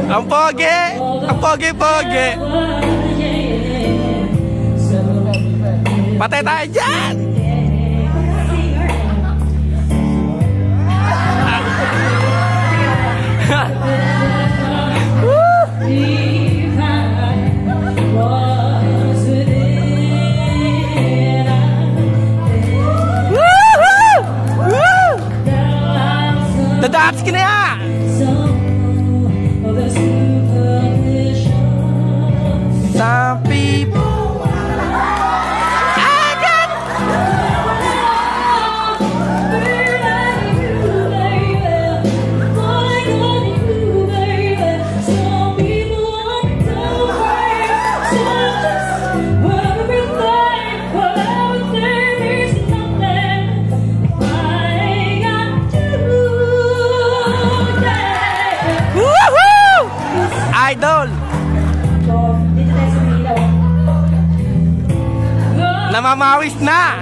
Ang pogi! Ang pogi-pogi! Patay tayo dyan! Dadats ka na yan! Some people I got some people want to break. So just everything, whatever there is nothing I got you. Woohoo! Idol! Namamawis na!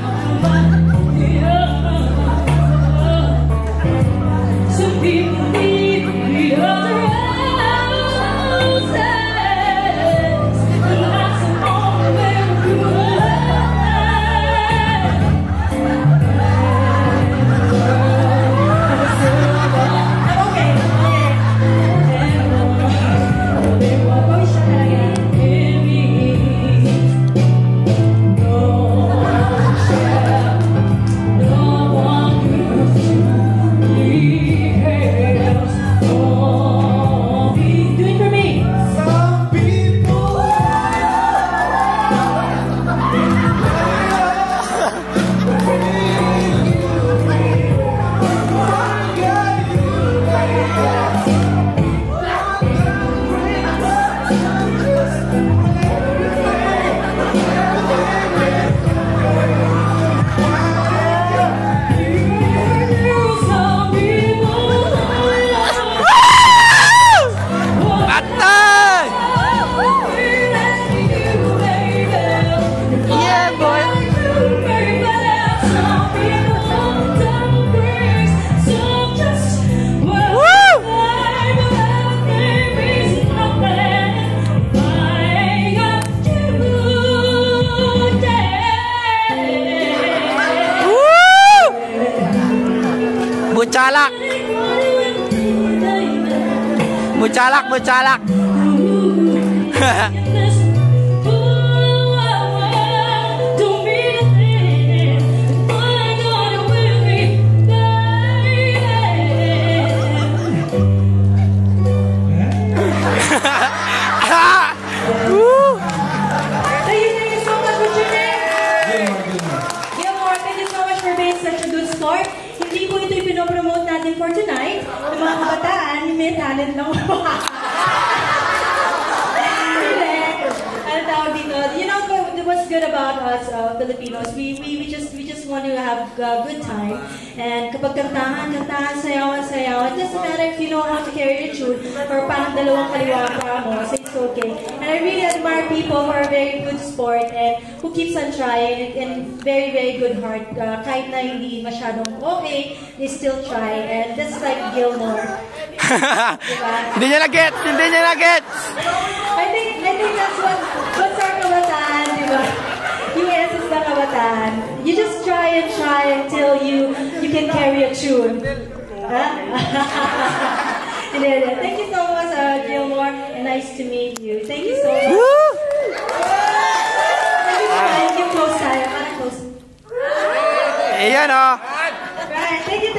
Bucalak! Bucalak, bucalak! For tonight, yung mga kabataan, may talent lang. Ano tawag dito? You know what's good about us Filipinos? We just want to have a good time. And kapag kantahan, sayawan. It doesn't matter if you know how to carry the tune or parang dalawang kaliwa pa mo. So it's okay. And I really admire people who are very good sport and who keeps on trying and very, very good heart. Kahit na hindi masyadong okay, they still try. And that's like Gilmore. Diba? Hindi niya na-gets! Hindi niya na-gets! I think that's what's our kabataan, diba? Yung essence ng kabataan. You just try until you can carry a tune. Huh? Thank you so much, Gilmore, and nice to meet you. Thank you so much. Thank you, close tayo. Close. Ayan o. Right, thank you.